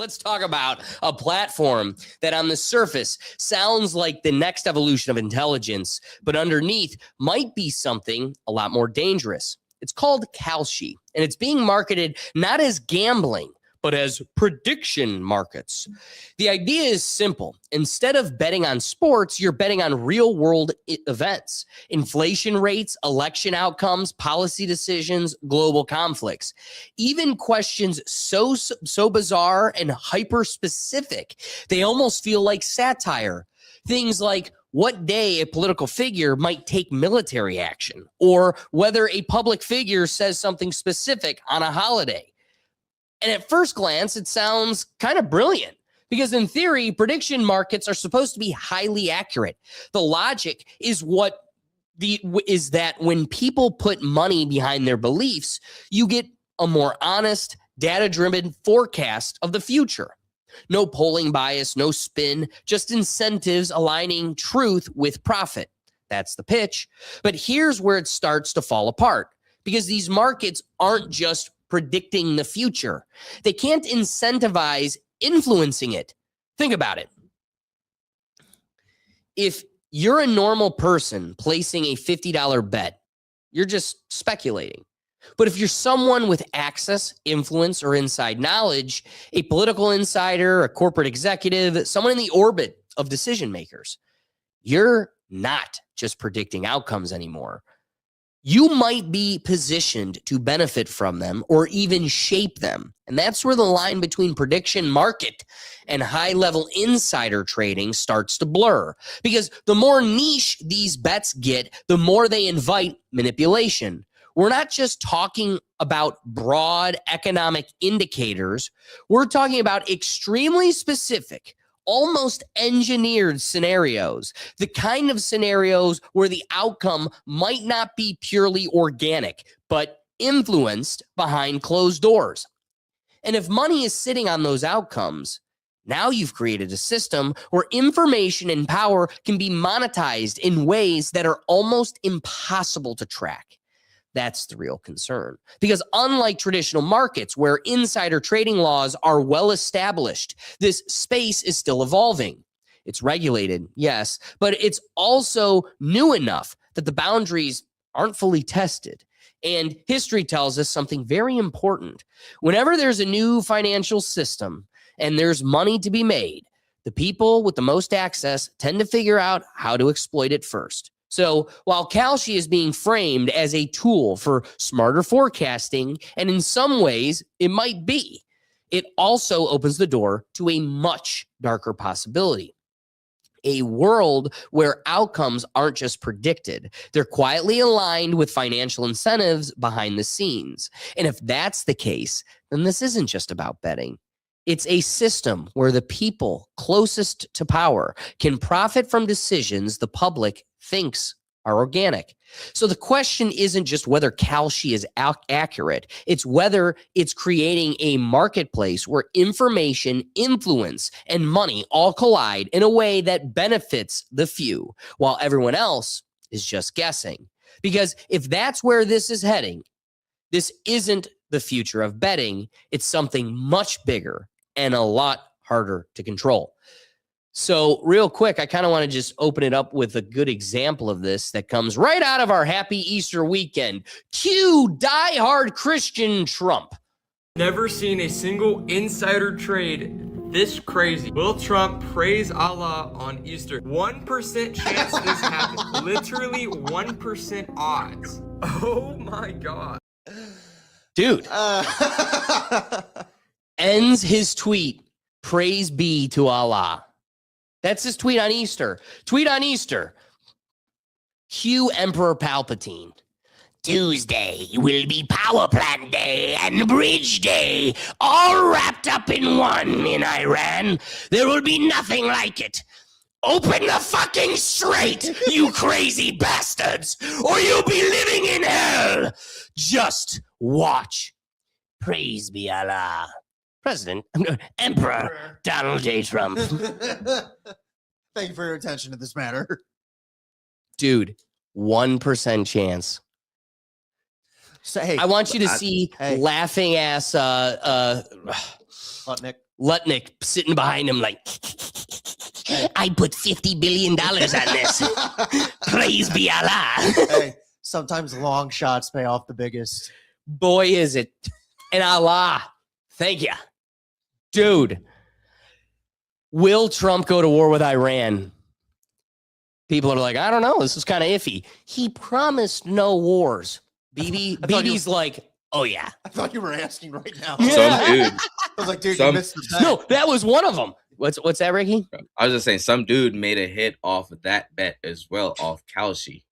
let's talk about a platform that on the surface sounds like the next evolution of intelligence, but underneath might be something a lot more dangerous. It's called Kalshi, and it's being marketed not as gambling, but as prediction markets. The idea is simple. Instead of betting on sports, you're betting on real-world events, inflation rates, election outcomes, policy decisions, global conflicts. Even questions so bizarre and hyper-specific, they almost feel like satire. Things like what day a political figure might take military action, or whether a public figure says something specific on a holiday. And at first glance, it sounds kind of brilliant because in theory, prediction markets are supposed to be highly accurate. The logic is that when people put money behind their beliefs, you get a more honest, data-driven forecast of the future. No polling bias, no spin, just incentives aligning truth with profit. That's the pitch. But here's where it starts to fall apart because these markets aren't just predicting the future. They can't incentivize influencing it. Think about it. If you're a normal person placing a $50 bet, you're just speculating. But if you're someone with access, influence, or inside knowledge, a political insider, a corporate executive, someone in the orbit of decision makers, you're not just predicting outcomes anymore. You might be positioned to benefit from them or even shape them. And that's where the line between prediction market and high-level insider trading starts to blur. Because the more niche these bets get, the more they invite manipulation. We're not just talking about broad economic indicators. We're talking about extremely specific, almost engineered scenarios, the kind of scenarios where the outcome might not be purely organic, but influenced behind closed doors. And if money is sitting on those outcomes, now you've created a system where information and power can be monetized in ways that are almost impossible to track. That's the real concern. Because unlike traditional markets where insider trading laws are well established, this space is still evolving. It's regulated, yes, but it's also new enough that the boundaries aren't fully tested. And history tells us something very important. Whenever there's a new financial system and there's money to be made, the people with the most access tend to figure out how to exploit it first. So while Kalshi is being framed as a tool for smarter forecasting, and in some ways it might be, it also opens the door to a much darker possibility. A world where outcomes aren't just predicted, they're quietly aligned with financial incentives behind the scenes. And if that's the case, then this isn't just about betting. It's a system where the people closest to power can profit from decisions the public thinks are organic. So the question isn't just whether Kalshi is accurate, it's whether it's creating a marketplace where information, influence, and money all collide in a way that benefits the few, while everyone else is just guessing. Because if that's where this is heading, this isn't the future of betting. It's something much bigger and a lot harder to control. So real quick, I kind of want to just open it up with a good example of this that comes right out of our happy Easter weekend. Cue diehard Christian Trump. Never seen a single insider trade this crazy. Will Trump praise Allah on Easter? 1% chance this happens. Literally 1% odds. Oh my God. Dude. Ends his tweet, praise be to Allah. That's his tweet on Easter. Tweet on Easter. Cue Emperor Palpatine. Tuesday will be Power Plant Day and Bridge Day, all wrapped up in one in Iran. There will be nothing like it. Open the fucking strait, you crazy bastards, or you'll be living in hell. Just watch. Praise be Allah. Emperor Donald J. Trump. Thank you for your attention to this matter. Dude, 1% chance. So, hey, I want you to see laughing ass Sputnik. Lutnick sitting behind him like, I put $50 billion on this. Praise be Allah. Hey, sometimes long shots pay off the biggest. Boy, is it. And Allah. Thank you. Dude. Will Trump go to war with Iran? People are like, I don't know. This is kind of iffy. He promised no wars. BB's like, oh, yeah. I thought you were asking right now. Some dude. I was like, dude, Some- you missed the bet. No, that was one of them. What's that, Ricky? I was just saying, some dude made a hit off of that bet as well, off Kalshi,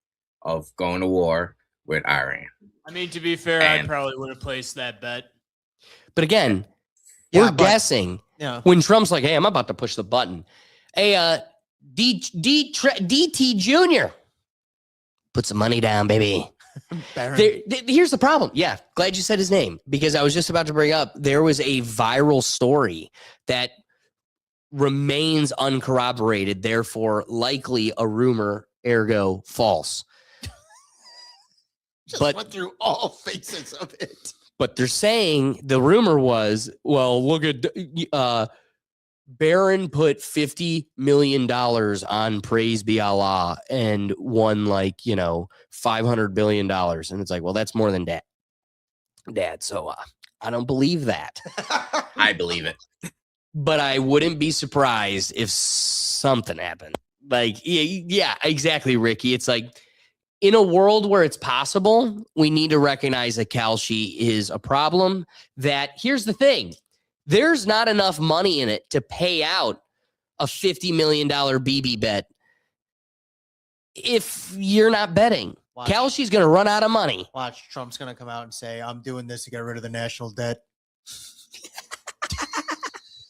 of going to war with Iran. I mean, to be fair, And- I probably would have placed that bet. But again, Yeah, we're but- guessing Yeah. when Trump's like, hey, I'm about to push the button. Hey, DT Jr. Put some money down, baby. Baron. Here's the problem. Yeah, glad you said his name, because I was just about to bring up there was a viral story that remains uncorroborated, therefore likely a rumor, ergo false. Just but- went through all phases of it. But they're saying the rumor was, well, look at Barron put $50 million on Praise Be Allah and won like, $500 billion. And it's like, well, that's more than dad. So I don't believe that. I believe it. But I wouldn't be surprised if something happened. Like, yeah, exactly, Ricky. It's like, in a world where it's possible, we need to recognize that Kalshi is a problem. That here's the thing. There's not enough money in it to pay out a $50 million BB bet if you're not betting. Watch, Kalshi's going to run out of money. watch, Trump's going to come out and say, I'm doing this to get rid of the national debt.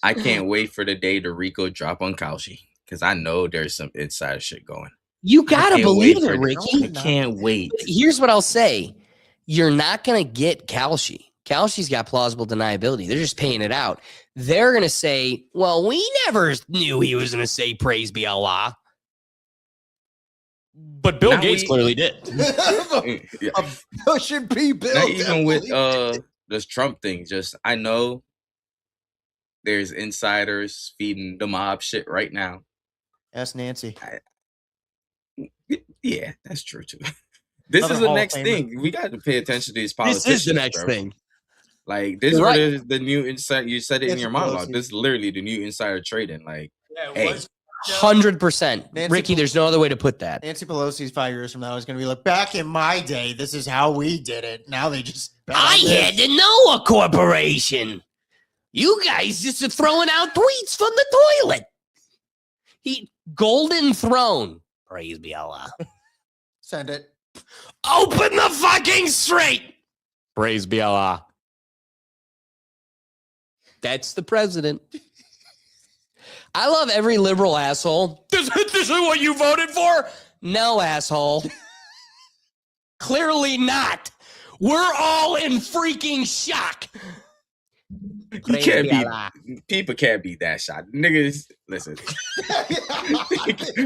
I can't wait for the day the Rico drop on Kalshi, because I know there's some inside shit going. You got to can't believe wait it, for- I Ricky. can't wait. Here's what I'll say. You're not going to get Kalshi. Kalshi's got plausible deniability. They're just paying it out. They're going to say, well, we never knew he was going to say praise be Allah. But Bill Now Gates we- clearly did. Yeah. A pushing P bill. Not even with this Trump thing. Just I know there's insiders feeding the mob shit right now. Ask Nancy. Yeah, that's true too. This Another is the Hall of next Famer. thing. We got to pay attention to these This politicians. is the next bro. thing. Like this You're is the new insider. You said it in Nancy your monologue. Pelosi. This is literally the new insider trading. Like, Yeah, Hey. 100%. Nancy Ricky, Pel- there's no other way to put that. Nancy Pelosi's 5 years from now is going to be like, back in my day, this is how we did it. Now they just. bet on I this. had to know a corporation. You guys just are throwing out tweets from the toilet. Golden throne. Praise be Allah. Send it. Open the fucking street. Praise be Allah. That's the president. I love every liberal asshole. This is what you voted for? No, asshole. Clearly not. We're all in freaking shock. you can't be. People can't be that shocked. Niggas, listen.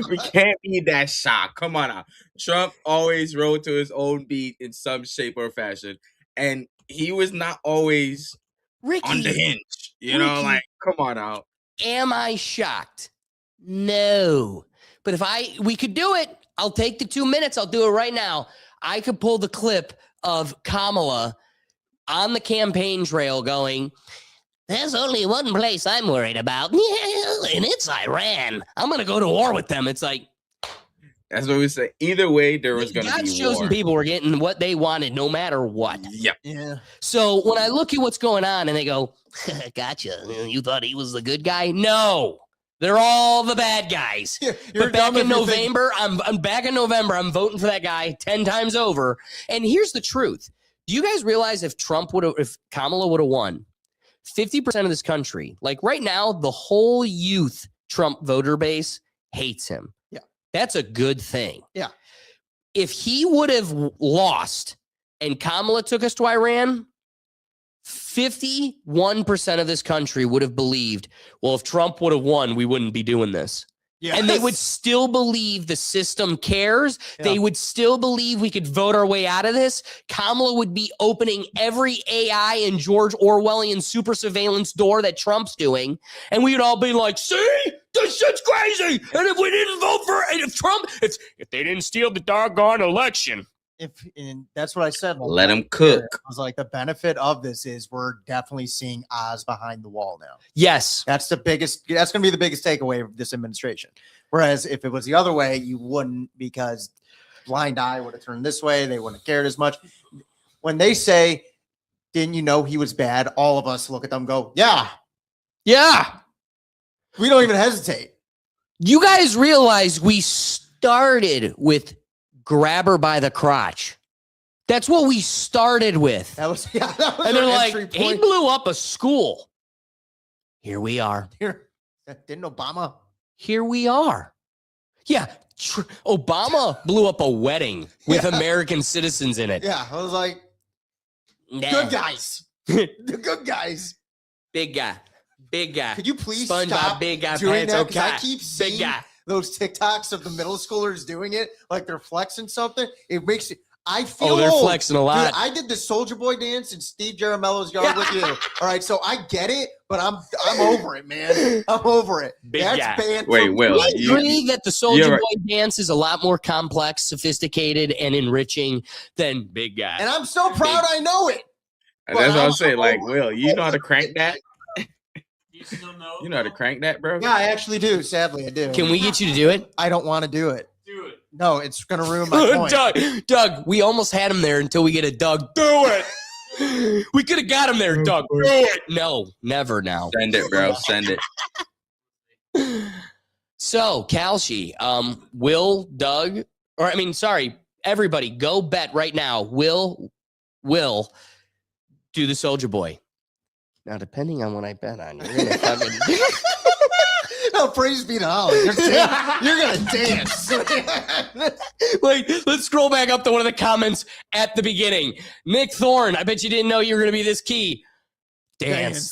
We can't be that shocked. Come on now. Trump always rode to his own beat in some shape or fashion, and he was not always on the Ricky, hinge. You know, Ricky. like come on out. am I shocked? No. But if we could do it, I'll take the 2 minutes. I'll do it right now. I could pull the clip of Kamala on the campaign trail going, there's only one place I'm worried about, and it's Iran. I'm going to go to war with them. It's like, That's what we say. Either way, there was going to God's be chosen war. people were getting what they wanted no matter what. Yep. Yeah. So when I look at what's going on and they go, gotcha, you thought he was the good guy? No, they're all the bad guys. You're But back dumb in if you think- November, I'm back in November. I'm voting for that guy 10 times over. And here's the truth. Do you guys realize if Kamala would have won, 50% of this country, like right now, the whole youth Trump voter base hates him. Yeah. That's a good thing. Yeah. If he would have lost and Kamala took us to Iran, 51% of this country would have believed, well, if Trump would have won, we wouldn't be doing this. And they would still believe the system cares. Yeah. They would still believe we could vote our way out of this. Kamala would be opening every AI and George Orwellian super surveillance door that Trump's doing. And we would all be like, see, this shit's crazy. And if we didn't vote for it, if they didn't steal the doggone election. And that's what I said. Let them cook. I was like, the benefit of this is we're definitely seeing Oz behind the wall now. Yes. That's going to be the biggest takeaway of this administration. Whereas if it was the other way, you wouldn't, because blind eye would have turned this way. They wouldn't have cared as much. When they say, didn't you know he was bad? All of us look at them and go, yeah. Yeah. We don't even hesitate. You guys realize we started with grab her by the crotch. That's what we started with. That was And our they're entry like, he point. blew up a school. Here we are. Here. Didn't Obama? Here we are. Yeah. Obama blew up a wedding with American citizens in it. Yeah. I was like, Nah. good guys. The good guys. Big guy. Big guy. Could you please SpongeBob, stop big guy, doing pants that? Because I okay. keep Big seeing guy. those TikToks of the middle schoolers doing it, like they're flexing something. It makes it. I feel Oh, they're old. flexing a lot. Dude, I did the Soldier Boy dance in Steve Jaramello's yard with you. All right, so I get it, but I'm over it, man. I'm over it. Big That's guy. banned. Wait, from- Will, I you- agree that the Soldier you're- Boy dance is a lot more complex, sophisticated, and enriching than Big Guy. And I'm so proud I know it. And that's what I'm I'm saying. Like, over- Will, you know how to crank that? You still know? You know how to crank that, bro? Yeah, I actually do. Sadly, I do. Can we get you to do it? I don't want to do it. Do it. No, it's gonna ruin my point. Doug, we almost had him there until we get a Doug. Do it. We could have got him there, Doug. Do it. No, never now. Send it, bro. Send it. So, Kalshi, Will, everybody, go bet right now. Will do the Soldier Boy. Now, depending on what I bet on, you're gonna fucking. No, praise be to Allah. You're gonna dance. Wait, let's scroll back up to one of the comments at the beginning. Nick Thorne, I bet you didn't know you were gonna be this key. Dance.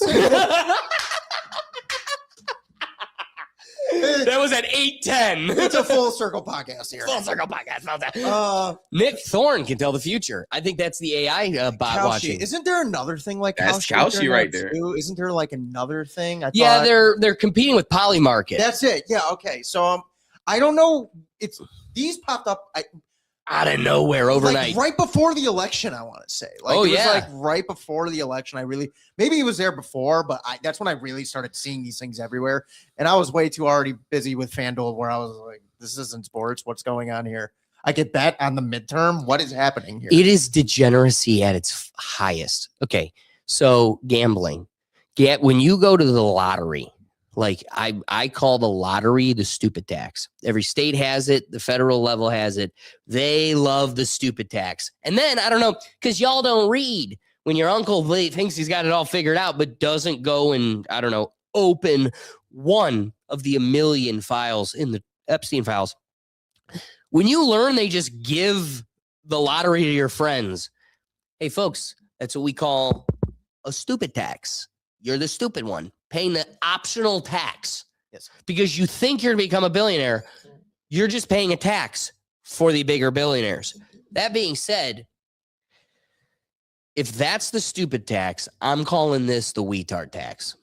That was at 8:10. It's a full circle podcast here. Full circle podcast. About that. Nick Thorne can tell the future. I think that's the AI bot Kalshi. watching. Isn't there another thing like That's Kalshi right there. too? Isn't there like another thing? I Yeah, thought- they're competing with Polymarket. That's it. Yeah. Okay. So I don't know. It's these popped up. Out of nowhere overnight. Like right before the election, I want to say. Like, Oh, it was yeah. like right before the election. Maybe it was there before, but that's when I really started seeing these things everywhere. And I was way too already busy with FanDuel where I was like, this isn't sports. What's going on here? I get bet on the midterm. What is happening here? It is degeneracy at its highest. Okay, so gambling. When you go to the lottery, like I call the lottery the stupid tax. Every state has it. The federal level has it. They love the stupid tax. And then, I don't know, because y'all don't read. When your uncle thinks he's got it all figured out, but doesn't go and, I don't know, open one of the 1 million files in the Epstein files. When you learn they just give the lottery to your friends. Hey, folks, that's what we call a stupid tax. You're the stupid one, paying the optional tax. Yes. Because you think you're going to become a billionaire. You're just paying a tax for the bigger billionaires. That being said, if that's the stupid tax, I'm calling this the weetard tax.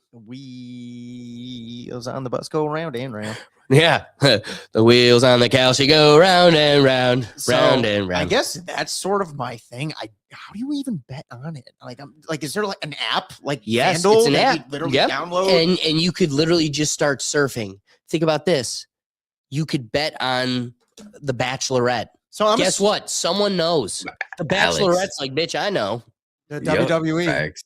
Wheels on the bus go round and round. Yeah. The wheels on the Kalshi go round and round, round and round. I guess that's sort of my thing. How do you even bet on it? Is there like an app like Yes, FanDuel it's an that app. you literally Yep. download? And you could literally just start surfing. Think about this. You could bet on the Bachelorette. So I'm Guess what? Someone knows. The Alex. Bachelorette's like, bitch, I know. The Yup, WWE. facts.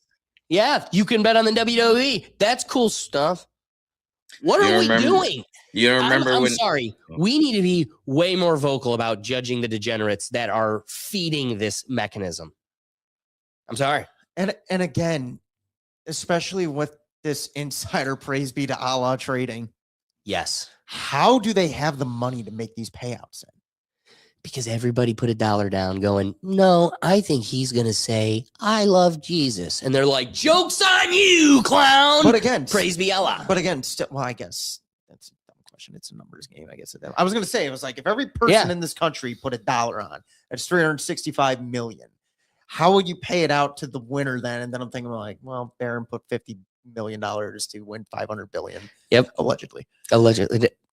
Yeah, you can bet on the WWE. That's cool stuff. What You are we remember- doing? You don't remember I'm when? sorry. We need to be way more vocal about judging the degenerates that are feeding this mechanism. I'm sorry. And again, especially with this insider praise be to Allah trading, Yes. how do they have the money to make these payouts? Because everybody put $1 down going, no, I think he's going to say, I love Jesus. And they're like, joke's on you, clown. But again, Praise be Allah. But again, still, well, I guess that's a dumb question. It's a numbers game, I guess. I was going to say, it was like if every person in this country put $1 on, that's 365 million. How would you pay it out to the winner then? And then I'm thinking like, well, Barron put $50 million to win 500 billion. Yep. Allegedly.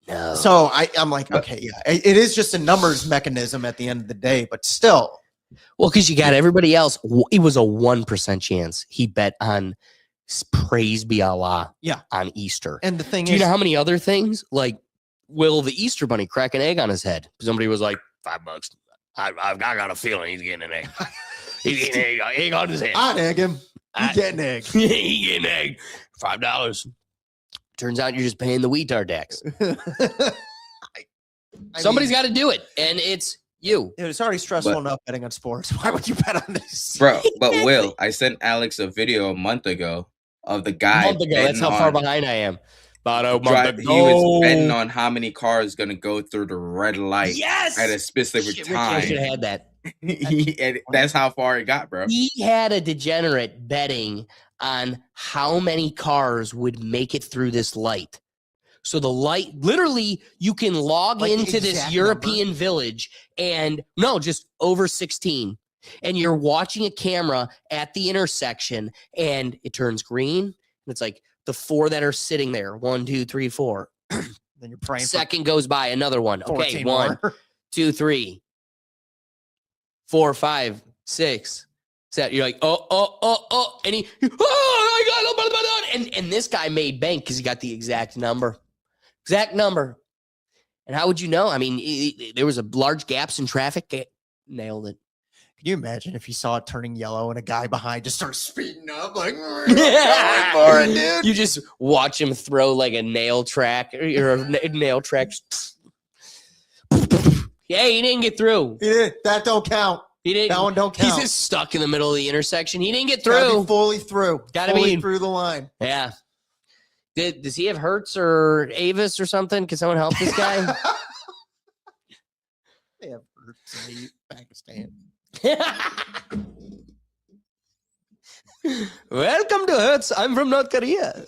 No. So I'm like, okay, yeah, it is just a numbers mechanism at the end of the day, but still. Well, because you got everybody else. It was a 1% chance he bet on praise be Allah on Easter. And the thing Do you is, know how many other things? Like, will the Easter bunny crack an egg on his head? Somebody was like, $5. I got a feeling he's getting an egg. He's getting an egg on his head. I'd egg him. You get an egg. He get an egg. $5. Turns out you're just paying the retard tax. Somebody's got to do it, and it's you. It's already stressful enough betting on sports. Why would you bet on this, bro? But Will, I sent Alex a video a month ago of the guy. That's how far behind I am. About a month ago. He was betting on how many cars gonna go through the red light at a specific Ricky, time. I should have had that. And that's how far it got, bro. He had a degenerate betting on how many cars would make it through this light. So the light, literally, you can log into this European village and just over 16. And you're watching a camera at the intersection and it turns green. And it's like the 4 that are sitting there. 1, 2, 3, 4. Then you're praying. Second goes by, another one. Okay, 1, more. 2, 3, 4, 5, 6. You're like, and he, and this guy made bank because he got the exact number. And how would you know? I mean, there was a large gaps in traffic. Nailed it. Can you imagine if you saw it turning yellow and a guy behind just starts speeding up like, dude. You just watch him throw like a nail track or a nail track. Yeah, he didn't get through. He did. That don't count. He didn't. That one don't count. He's just stuck in the middle of the intersection. He didn't get Gotta through. be fully through. Gotta fully be through the line. Yeah. Does he have Hertz or Avis or something? Can someone help this guy? They have Hertz in Pakistan. Welcome to Hertz. I'm from North Korea.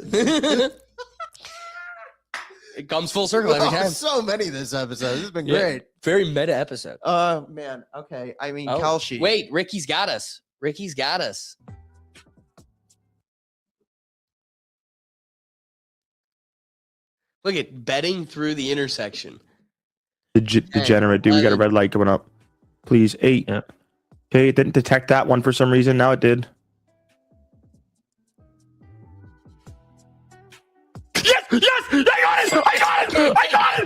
It comes full circle every time. So many this episode. This has been Yeah. great. Very meta episode. Man. Okay. I mean, Oh, Kalshi. wait, Ricky's got us. Look at betting through the intersection. Degenerate, dude. We got a red light coming up. Please, 8. Yeah. Okay, it didn't detect that one for some reason. Now it did. Yes! I got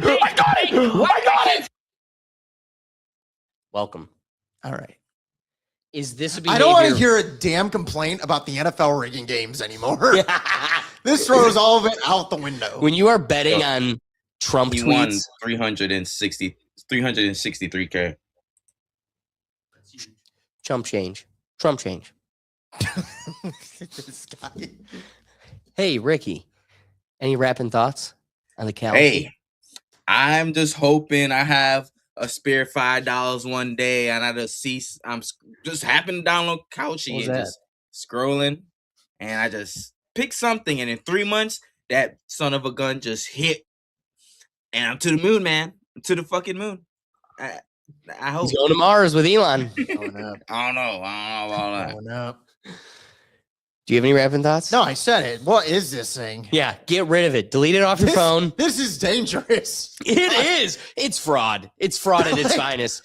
it! Welcome. All right. Is this a I don't want to hear a damn complaint about the NFL rigging games anymore. This throws all of it out the window. When you are betting on Trump He won tweets, 363K. Trump change. This guy. Hey, Ricky, any rapping thoughts on the calendar? Hey, I'm just hoping I have a spare $5 one day, and I just happen to download Couchy What's and that? just scrolling, and I just pick something, and in 3 months, that son of a gun just hit, and I'm to the moon, man. I'm to the fucking moon. I hope. He's going to Mars with Elon. Going up. I don't know about that. Going up. Do you have any rapping thoughts? No, I said it. What is this thing? Yeah, get rid of it. Delete it off your phone. This is dangerous. It is. It's fraud. It's fraud at its finest.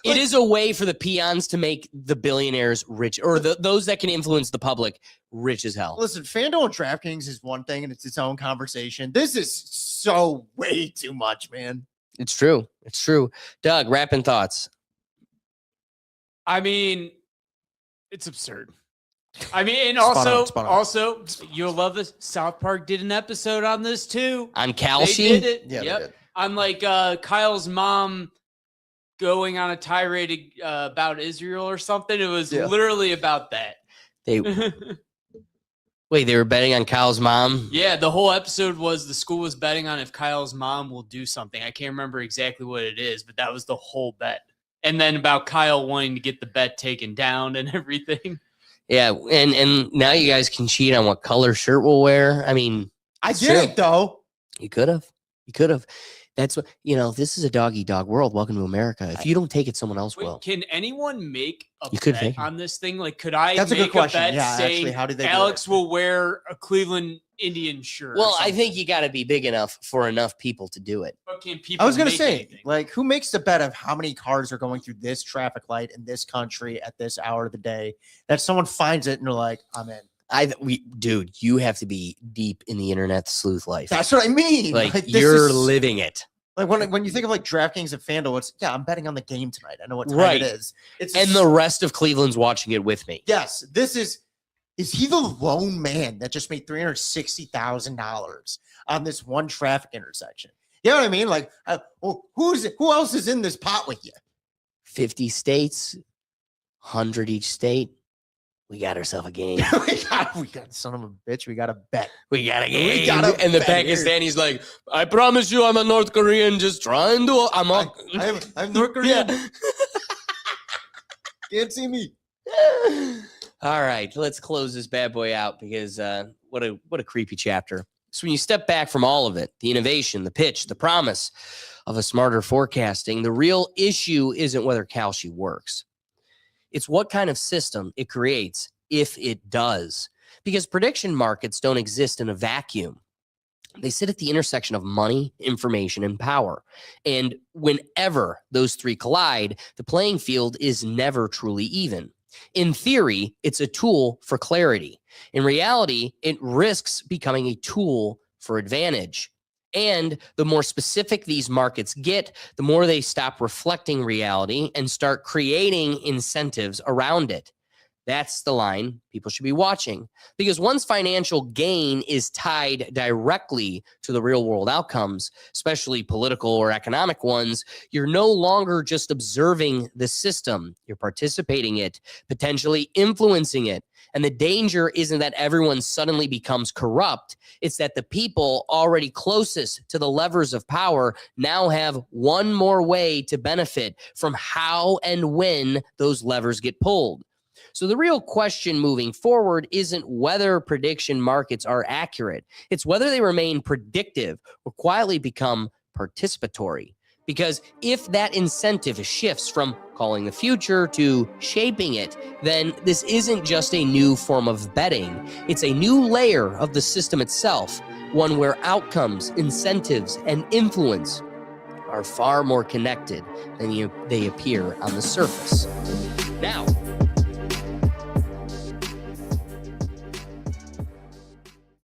It is a way for the peons to make the billionaires rich, or those that can influence the public rich as hell. Listen, FanDuel and DraftKings is one thing, and it's its own conversation. This is so way too much, man. It's true. Doug, rapping thoughts. I mean, it's absurd. I mean, and Spot on, also, spot on. also, you'll love this. South Park did an episode on this too. On They Kalshi? did it. Yeah, they Yep. did. On like Kyle's mom going on a tirade about Israel or something. It was literally about that. They wait, they were betting on Kyle's mom? Yeah, the whole episode was the school was betting on if Kyle's mom will do something. I can't remember exactly what it is, but that was the whole bet. And then about Kyle wanting to get the bet taken down and everything. Yeah, and now you guys can cheat on what color shirt we'll wear. I mean, I it's get true. it, though. You could have. You could have. That's what, this is a dog eat dog world. Welcome to America. If you don't take it, someone else Wait, will. can anyone make a You could bet make it. on this thing? Like, could I That's a make good question. a bet Yeah, saying actually, how do they do Alex it? will wear a Cleveland Indian shirt? or Well, I something? think you got to be big enough for enough people to do it. But can people I was gonna make say, anything? like, who makes the bet of how many cars are going through this traffic light in this country at this hour of the day? That someone finds it and they're like, I'm in. Dude, you have to be deep in the internet sleuth life. That's what I mean. Like this you're is- living it. Like when you think of like DraftKings and FanDuel, it's I'm betting on the game tonight. I know what time Right. it is. It's And the rest of Cleveland's watching it with me. yes, this is he the lone man that just made $360,000 on this one traffic intersection? You know what I mean? Like, who else is in this pot with you? 50 states, 100 each state. We got ourselves a game. we got son of a bitch. We got to bet. We got a game. We got a and the bet here. Pakistani's like, I promise you, I'm a North Korean. Just trying to. I'm North Korean. Yeah. Can't see me. All right, let's close this bad boy out because what a creepy chapter. So when you step back from all of it, the innovation, the pitch, the promise of a smarter forecasting, the real issue isn't whether Kalshi works. It's what kind of system it creates if it does. Because prediction markets don't exist in a vacuum. They sit at the intersection of money, information, and power. And whenever those three collide, the playing field is never truly even. In theory, it's a tool for clarity. In reality, it risks becoming a tool for advantage. And the more specific these markets get, the more they stop reflecting reality and start creating incentives around it. That's the line people should be watching. Because once financial gain is tied directly to the real world outcomes, especially political or economic ones, you're no longer just observing the system. You're participating in it, potentially influencing it. And the danger isn't that everyone suddenly becomes corrupt. It's that the people already closest to the levers of power now have one more way to benefit from how and when those levers get pulled. So the real question moving forward isn't whether prediction markets are accurate. It's whether they remain predictive or quietly become participatory. Because if that incentive shifts from calling the future to shaping it, then this isn't just a new form of betting. It's a new layer of the system itself, one where outcomes, incentives, and influence are far more connected than they appear on the surface.